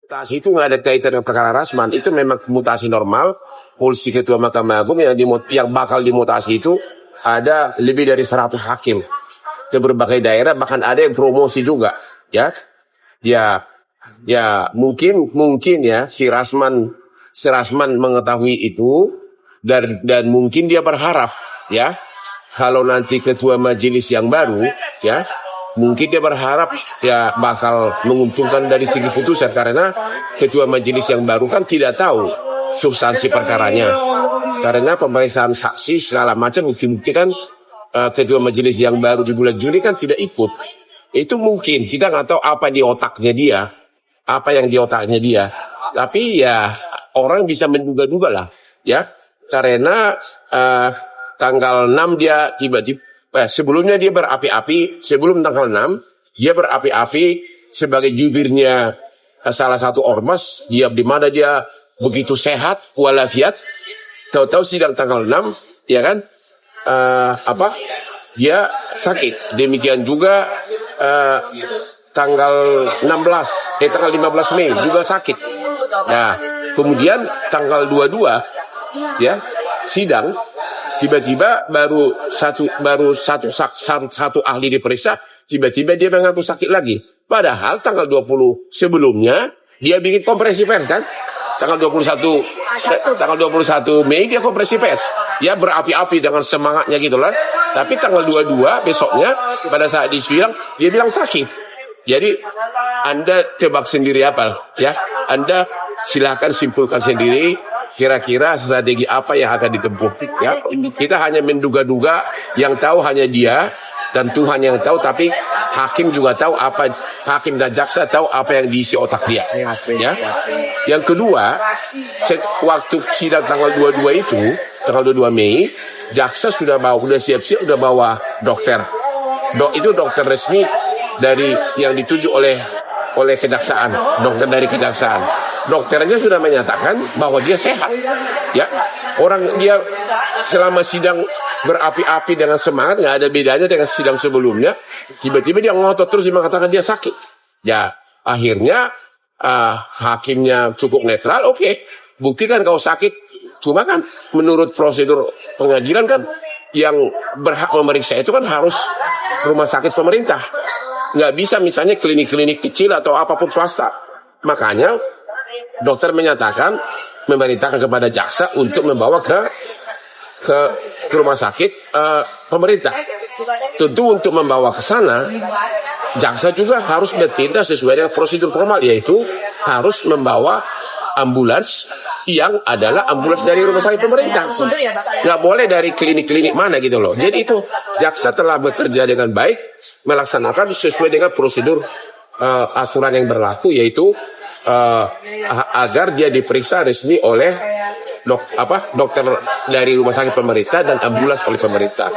Mutasi itu nggak ada kaitan dengan perkara Rasman, itu memang mutasi normal. Polisi Ketua Mahkamah Agung yang bakal dimutasi itu ada lebih dari 100 hakim ke berbagai daerah, bahkan ada yang promosi juga, ya. Ya mungkin ya si Rasman mengetahui itu dan mungkin dia berharap, ya, kalau nanti ketua majelis yang baru, ya, mungkin dia berharap ya bakal menguntungkan dari segi putusan, karena ketua majelis yang baru kan tidak tahu substansi perkaranya, karena pemeriksaan saksi segala macam bukti-bukti kan ketua majelis yang baru di bulan Juli kan tidak ikut. Itu mungkin kita nggak tahu apa di otaknya dia, tapi ya orang bisa menduga-duga lah, ya, karena tanggal 6 dia tiba-tiba, sebelumnya dia berapi-api, sebelum tanggal 6 dia berapi-api sebagai jubirnya salah satu ormas, dia di mana dia begitu sehat walafiat, tahu-tahu sidang tanggal 6, ya kan, dia sakit. Demikian juga tanggal 15 Mei juga sakit. Nah, kemudian tanggal 22 ya sidang, tiba-tiba baru satu ahli diperiksa, tiba-tiba dia mengaku sakit lagi. Padahal tanggal 20 sebelumnya dia bikin konferensi pers kan? Tanggal 21 Mei dia konferensi pers. Ya berapi-api dengan semangatnya gitu lah. Tapi tanggal 22 besoknya pada saat disidang dia bilang sakit. Jadi Anda tebak sendiri apa, ya? Anda silakan simpulkan sendiri kira-kira strategi apa yang akan ditempuh, ya. Kita hanya menduga-duga, yang tahu hanya dia dan Tuhan yang tahu, tapi hakim juga tahu apa, hakim dan jaksa tahu apa yang diisi otak dia, ya. Yang kedua, waktu sidang tanggal 22 itu, tanggal 22 Mei, jaksa sudah siap-siap udah bawa dokter. Itu dokter resmi dari yang dituju oleh kejaksaan, dokter dari kejaksaan. Dokternya sudah menyatakan bahwa dia sehat, ya. Orang dia selama sidang berapi-api dengan semangat, nggak ada bedanya dengan sidang sebelumnya. Tiba-tiba dia ngotot terus, dia mengatakan dia sakit. Ya, akhirnya hakimnya cukup netral. Oke, buktikan kau sakit. Cuma kan menurut prosedur pengadilan kan yang berhak memeriksa itu kan harus rumah sakit pemerintah. Nggak bisa misalnya klinik-klinik kecil atau apapun swasta. Makanya dokter menyatakan, memerintahkan kepada jaksa untuk membawa ke rumah sakit pemerintah. Tentu untuk membawa ke sana, jaksa juga harus bertindak sesuai dengan prosedur formal, yaitu harus membawa ambulans yang adalah ambulans dari rumah sakit pemerintah. Nggak boleh dari klinik-klinik mana gitu loh. Jadi itu jaksa telah bekerja dengan baik, melaksanakan sesuai dengan prosedur aturan yang berlaku, yaitu agar dia diperiksa resmi oleh dokter dari rumah sakit pemerintah dan ambulans oleh pemerintah.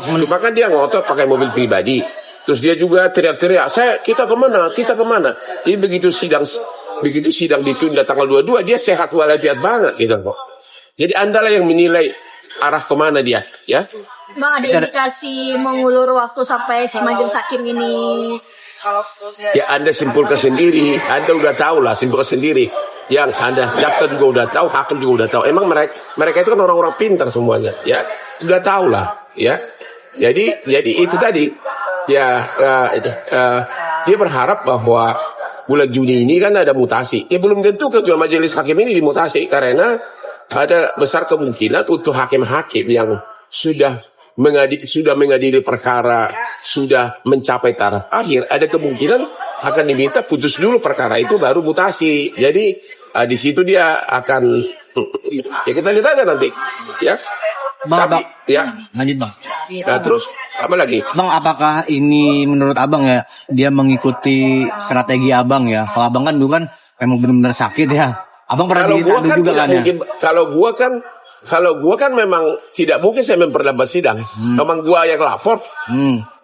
Cuma kan dia ngotot pakai mobil pribadi. Terus dia juga teriak-teriak, kita kemana? Jadi begitu sidang ditunda tanggal 22, dia sehat walafiat banget gitu kok. Jadi Anda lah yang menilai arah kemana dia, ya. Bang, ada indikasi mengulur waktu sampai si majelis hakim ini? Ya Anda simpulkan sendiri, Anda udah tahu lah, simpulkan sendiri. Yang Anda jaksa juga udah tahu, hakim juga udah tahu. Emang mereka itu kan orang-orang pintar semuanya, ya. Udah tahu lah, ya. Jadi itu tadi, ya dia berharap bahwa bulan Juni ini kan ada mutasi. Ya belum tentu ketua majelis hakim ini dimutasi, karena ada besar kemungkinan untuk hakim-hakim yang sudah mengadili perkara, sudah mencapai taraf akhir, ada kemungkinan akan diminta putus dulu perkara itu baru mutasi. Jadi di situ dia akan ya kita lihat aja nanti, ya. Bang, ya. Lanjut bang. Nah terus apa lagi? Bang, apakah ini menurut abang ya dia mengikuti strategi abang ya? Kalau abang kan dulu kan memang benar-benar sakit ya. Abang pernah ditanggung juga kan ya? Kalau gua kan memang tidak mungkin saya memperlambat sidang. Memang gua yang lapor.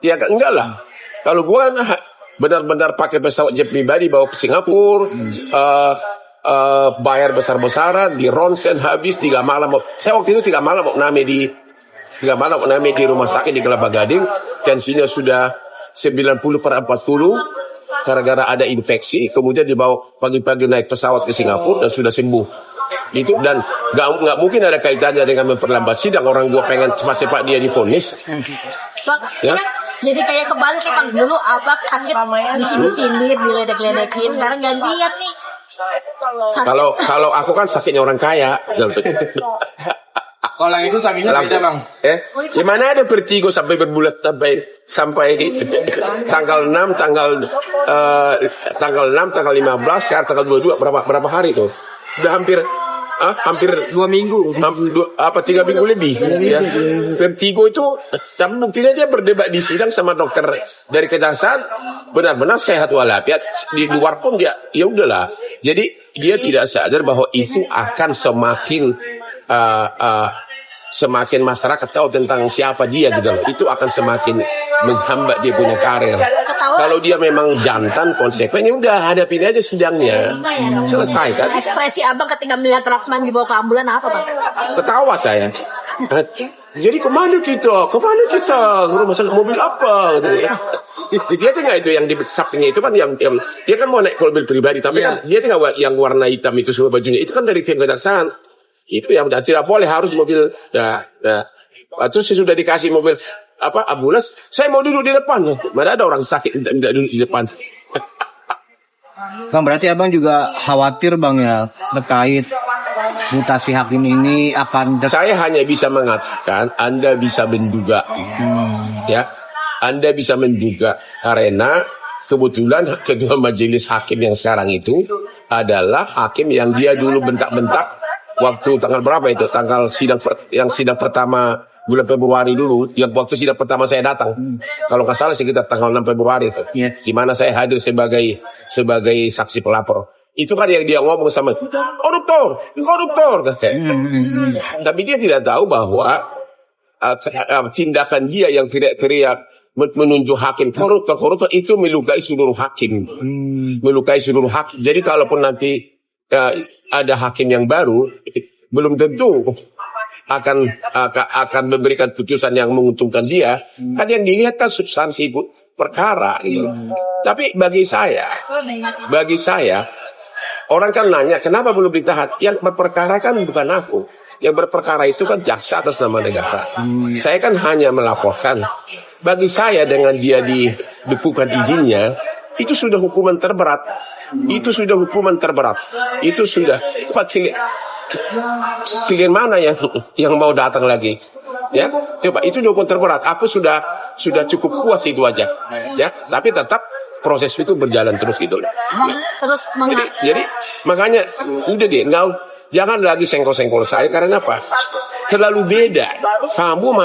Ya enggak lah. Kalau gua kan benar-benar pakai pesawat jet pribadi bawa ke Singapura, bayar besar-besaran, di ronsen habis 3 malam. Saya waktu itu 3 malam mau name di rumah sakit di Kelapa Gading. Tensinya sudah 90/40. gara-gara ada infeksi, kemudian dibawa pagi-pagi naik pesawat ke Singapura dan sudah sembuh. Itu dan nggak mungkin ada kaitannya dengan memperlambat sidang. Orang gua pengen cepat-cepat dia divonis. Bang, Ya. kan jadi kayak kebalik ya Bang. Dulu abang sakit disindir, diledek-ledekin. Sekarang gantian nih. Sakit. Kalau aku kan sakitnya orang kaya. Kalau yang itu sakitnya beda bang. Gimana ada vertigo sampai berbulan sampai tanggal 6 tanggal 15 sekarang tanggal 22 berapa hari tuh? Udah hampir 2 minggu. 3 minggu lebih ya. Vertigo itu buktinya dia berdebat di sidang sama dokter dari kejaksaan benar-benar sehat walafiat, di luar pun dia ya udahlah. Jadi dia tidak sadar bahwa itu akan semakin masyarakat tahu tentang siapa dia gitu loh. Itu akan semakin menghambat dia punya karir. Kalau dia memang jantan konsekuen, ya udah hadapin aja sidangnya. Selesai kan? Ekspresi abang ketika melihat Rasman dibawa ke ambulan apa Bang? Ketawa saya. Jadi kemana kita? Ke rumah sakit mobil apa? Dia tinggal itu yang di sampingnya itu kan yang dia kan mau naik mobil pribadi, tapi kan dia tinggal yang warna hitam itu semua bajunya itu kan dari tim kejaksaan. Itu yang tidak boleh, harus mobil. Terus sudah dikasih mobil ambulans, saya mau duduk di depan. Mana ada orang sakit tidak duduk di depan. Bang, berarti abang juga khawatir bang ya terkait mutasi hakim ini akan Saya hanya bisa mengatakan Anda bisa menduga. Ya, Anda bisa menduga karena kebetulan ketua majelis hakim yang sekarang itu adalah hakim yang dia dulu bentak-bentak waktu tanggal berapa itu? Tanggal sidang pertama bulan Februari dulu, yang waktu sidang pertama saya datang. Kalau nggak salah sekitar tanggal 6 Februari itu. Di mana saya hadir sebagai saksi pelapor. Itu kan yang dia ngomong sama koruptor katanya. Tapi dia tidak tahu bahwa tindakan dia yang teriak-teriak menunjuk hakim koruptor itu melukai seluruh hakim. Melukai seluruh hakim. Jadi kalaupun nanti ada hakim yang baru, belum tentu akan memberikan putusan yang menguntungkan dia. Kan yang dilihat kan substansi perkara gitu. Tapi bagi saya orang kan nanya kenapa belum ditahan? Yang berperkara kan bukan aku. Yang berperkara itu kan jaksa atas nama negara. Saya kan hanya melaporkan. Bagi saya dengan dia dibekukan izinnya, itu sudah hukuman terberat. Itu sudah klien mana yang mau datang lagi? Ya, coba itu hukuman terberat. Aku sudah cukup puas itu aja. Ya, tapi tetap proses itu berjalan terus gitu. Terus jadi makanya udah deh, jangan lagi senggol-senggol saya karena apa? Terlalu beda. Kamu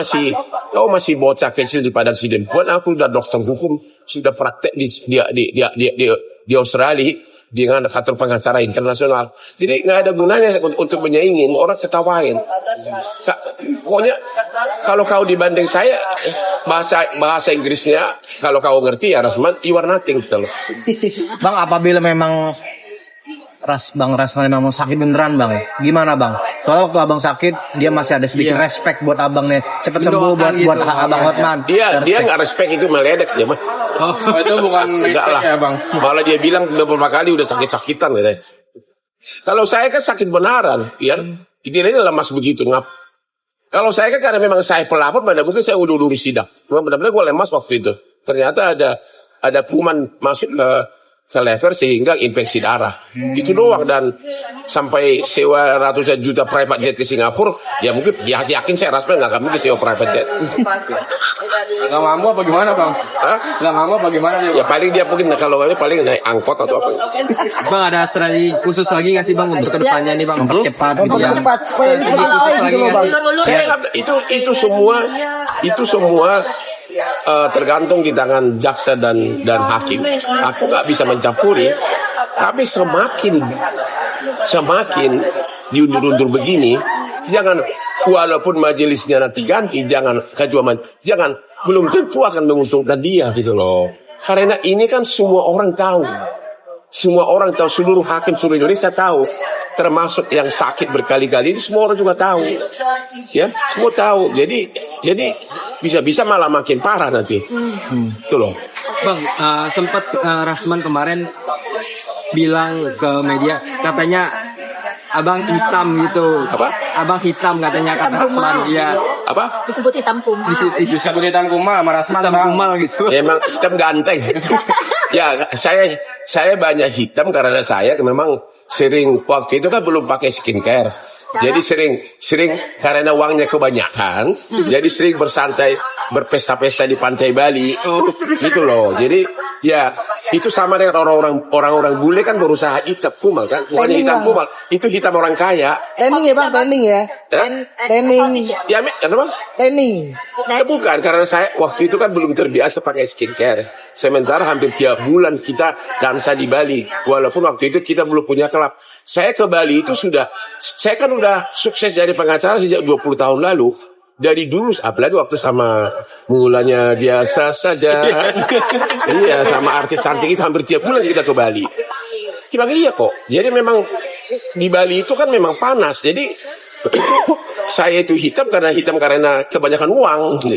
masih bocah kecil di padang sidin. Buat aku udah dokter hukum, sudah praktek di Australia dengan kantor pengacara internasional. Jadi nggak ada gunanya untuk menyaingin, orang ketawain. Pokoknya kalau kau dibanding saya, bahasa Inggrisnya kalau kau ngerti ya Rasman, you are nothing gitu loh. Bang, apabila memang Bang Rasman memang sakit beneran bang, gimana bang? Soalnya waktu abang sakit, dia masih ada sedikit respect buat abang nih, cepet sembuh buat abang Hotman. Dia nggak respect, itu meledek dia mah. Oh, itu bukan respect ya bang. Malah dia bilang beberapa kali udah sakit-sakitan gitu. Kalau saya kan sakit benaran, ya. Intinya lemas begitu ngap. Kalau saya kan karena memang saya pelapor, pada mungkin saya udah lurus sidang. Benar-benar gue lemas waktu itu. Ternyata ada kuman masuk ke lever sehingga infeksi darah. Itu doang, dan sampai sewa ratusan juta private jet ke Singapura, ya mungkin ya yakin saya Rasman nggak mungkin sewa private jet. Nggak mampu apa gimana bang? Nggak mampu apa gimana? Ya paling dia mungkin kalau ini paling naik angkot atau apa. Bang, ada strategi khusus lagi nggak sih bang untuk kedepannya nih bang? Mempercepat gitu ya. supaya ini selesai gitu loh Bang. Itu semua tergantung di tangan jaksa dan hakim. Aku nggak bisa mencampuri, tapi semakin diundur-undur begini, jangan walaupun majelisnya nanti ganti, jangan belum tentu akan menguntungkan dia gitu loh. Karena ini kan semua orang tahu, seluruh hakim seluruh Indonesia tahu, termasuk yang sakit berkali-kali itu semua orang juga tahu, ya semua tahu. Jadi bisa-bisa malah makin parah nanti, itu loh. Bang, sempat Rasman kemarin bilang ke media katanya abang hitam gitu. Apa? Abang hitam katanya kata Rasman. Iya. Apa? Disebut hitam kumal. Disebut hitam kumal sama Rasman. Hitam kumal gitu. Emang hitam ganteng. Ya, saya banyak hitam karena saya memang sering waktu itu kan belum pakai skincare. Jadi sering karena uangnya kebanyakan, jadi sering bersantai, berpesta-pesta di pantai Bali, gitu loh. Jadi ya itu sama dengan orang-orang bule kan berusaha hitam kumal kan, bukannya hitam kumal, itu hitam orang kaya. Tanning ya bang, tanning ya. Tanning. Ya, apa? Tanning. Ya, bukan, karena saya waktu itu kan belum terbiasa pakai skincare. Sementara hampir tiap bulan kita dansa di Bali, walaupun waktu itu kita belum punya klub. Saya ke Bali itu saya kan udah sukses jadi pengacara sejak 20 tahun lalu. Dari dulu, apalagi waktu sama mulanya biasa saja. Iya, sama artis cantik itu hampir tiap bulan kita ke Bali. Iya kok. Jadi memang di Bali itu kan memang panas. Jadi saya itu hitam karena kebanyakan uang.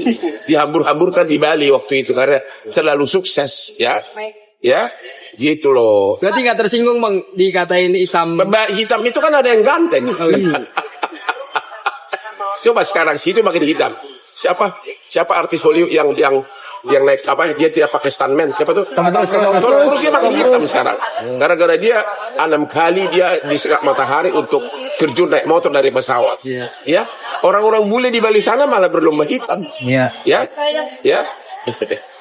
Dihambur-hamburkan di Bali waktu itu karena terlalu sukses, ya. Ya, gitu loh. Berarti nggak tersinggung bang dikatain hitam. Hitam itu kan ada yang ganteng. Coba sekarang situ makin hitam. Siapa artis Hollywood yang naik apa? Dia tidak pakai stuntman. Siapa tuh? Terus dia makin hitam sekarang. Gara-gara dia 6 kali dia disekap matahari untuk terjun naik motor dari pesawat. Ya, orang-orang bule di Bali sana malah berlomba hitam. Ya.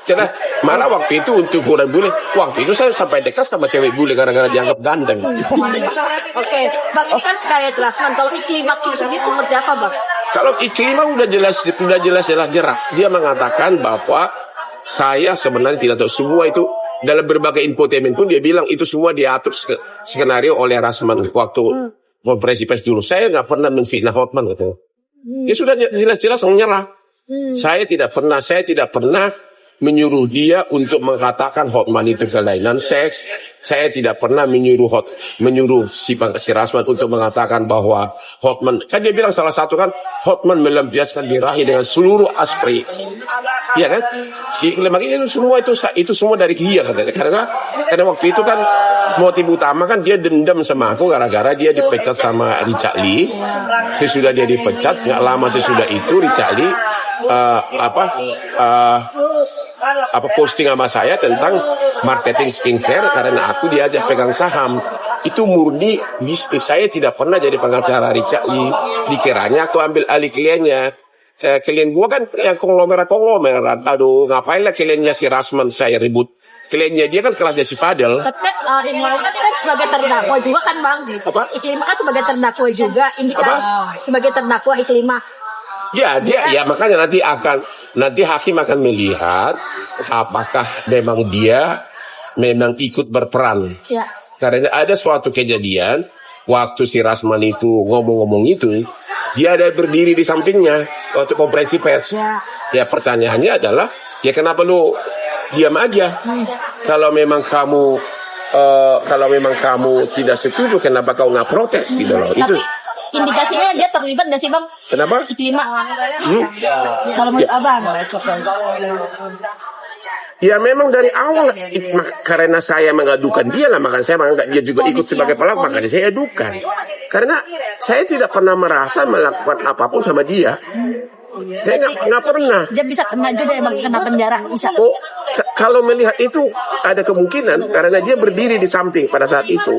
Karena malah waktu itu untuk orang bule, waktu itu saya sampai dekat sama cewek bule gara-gara dianggap ganteng. Oke, bang, kan sekalian jelaskan kalau Iklimah sendiri seperti apa bang? Kalau Iklimah udah jelas jerak. Dia mengatakan bahwa saya sebenarnya tidak tahu semua itu dalam berbagai infotainment pun dia bilang itu semua diatur skenario oleh Rasman waktu konferensi pers dulu. Saya nggak pernah menfitnah Hotman gitu. Dia sudah jelas-jelas menyerah. Saya tidak pernah menyuruh dia untuk mengatakan Hotman itu kelainan seks. Saya tidak pernah menyuruh si Rasman untuk mengatakan bahwa Hotman, kan dia bilang salah satu kan Hotman melampiaskan birahi dengan seluruh aspri. Iya kan? Makanya itu semua dari dia katanya. Karena waktu itu kan motif utama kan dia dendam sama aku gara-gara dia dipecat sama Richard Lee. Sesudah dia dipecat, nggak lama sesudah itu Richard Lee posting sama saya tentang marketing skincare karena aku diajak pegang saham. Itu murni bisnis. Saya tidak pernah jadi pengacara Richard Lee. Dikiranya aku ambil alih kliennya. Klien gua kan yang konglomerat. Aduh, ngapain lah kliennya si Rasman saya ribut. Kliennya dia kan kelasnya si Fadel. Tapi kan sebagai terdakwa juga kan bang. Iklimah kan sebagai terdakwa juga. Sebagai terdakwa Iklimah. Ya, makanya nanti hakim akan melihat apakah memang dia ikut berperan. Ya. Karena ada suatu kejadian waktu si Rasman itu ngomong-ngomong itu, dia ada berdiri di sampingnya waktu konferensi pers. Ya, pertanyaannya adalah, ya kenapa lu diam aja? Kalau memang kamu tidak setuju, kenapa kau nggak protes gitu loh? Itu indikasinya dia terlibat nggak sih bang? Kenapa? Iklimah. Kalau menurut abang? Ya memang dari awal karena saya mengadukan dia lah, makanya saya menganggap dia juga ikut sebagai pelaku, makanya saya adukan. Karena saya tidak pernah merasa melakukan apapun sama dia. Saya nggak pernah. Dia bisa kena juga emang kena penjara bisa. Kalau melihat itu ada kemungkinan karena dia berdiri di samping pada saat itu.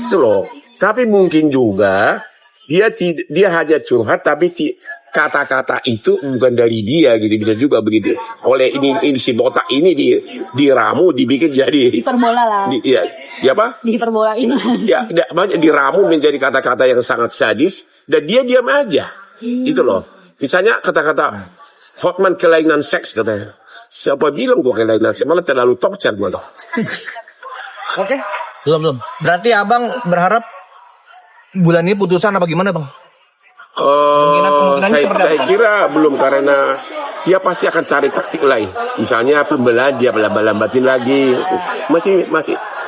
Itu loh. Tapi mungkin juga dia hanya curhat tapi kata-kata itu bukan dari dia gitu, bisa juga begitu. Oleh ini si botak ini diramu dibikin jadi hiperbola lah. Ya apa? Dihiperbolain. Ya, banyak diramu menjadi kata-kata yang sangat sadis dan dia diam aja. Itu loh. Misalnya kata-kata Hotman kelainan seks katanya. Siapa bilang gua kelainan seks? Malah terlalu torture gua loh. Oke. Belum. Berarti abang berharap bulan ini putusan apa gimana bang? Saya kira belum, karena dia pasti akan cari taktik lain. Misalnya pembelaan dia lambatin lagi. Masih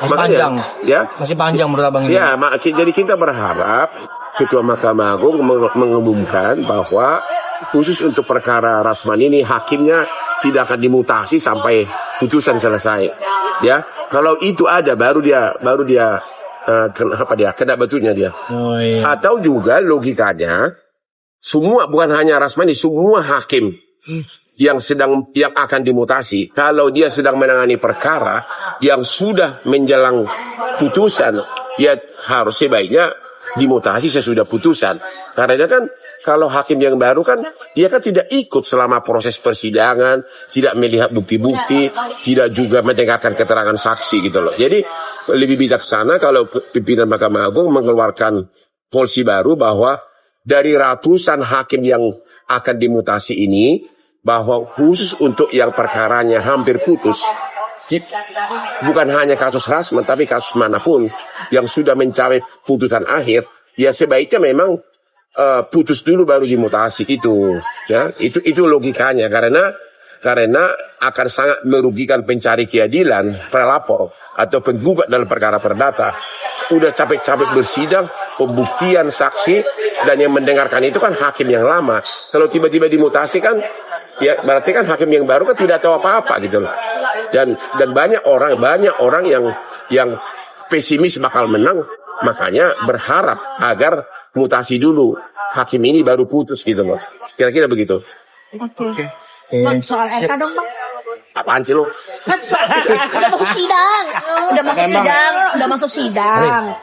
panjang. Ya. Masih panjang menurut abang ini. Ya, jadi kita berharap Ketua Mahkamah Agung mengumumkan bahwa khusus untuk perkara Rasman ini hakimnya tidak akan dimutasi sampai putusan selesai. Ya, kalau itu ada baru dia kena batunya dia. Oh iya. Atau juga logikanya semua, bukan hanya Rasmani, semua hakim yang akan dimutasi, kalau dia sedang menangani perkara yang sudah menjelang putusan, ya harus sebaiknya dimutasi sesudah putusan. Karena dia kan, kalau hakim yang baru kan, dia kan tidak ikut selama proses persidangan, tidak melihat bukti-bukti, tidak juga mendengarkan keterangan saksi gitu loh. Jadi lebih bijaksana kalau pimpinan Mahkamah Agung mengeluarkan polisi baru bahwa dari ratusan hakim yang akan dimutasi ini, bahwa khusus untuk yang perkaranya hampir putus, bukan hanya kasus Rasman, tapi kasus manapun yang sudah mencapai putusan akhir, ya sebaiknya memang putus dulu baru dimutasi itu. Ya, itu logikanya, karena akan sangat merugikan pencari keadilan, pelapor atau penggugat dalam perkara perdata. Udah capek-capek bersidang, pembuktian saksi, dan yang mendengarkan itu kan hakim yang lama. Kalau tiba-tiba dimutasi kan, ya berarti kan hakim yang baru kan tidak tahu apa-apa gitu loh. Dan banyak orang yang pesimis bakal menang, makanya berharap agar mutasi dulu, hakim ini baru putus gitu loh. Kira-kira begitu. Oke. Bang, soal RK dong bang. Apaan sih lo? Kan udah masuk sidang. Udah masuk sidang.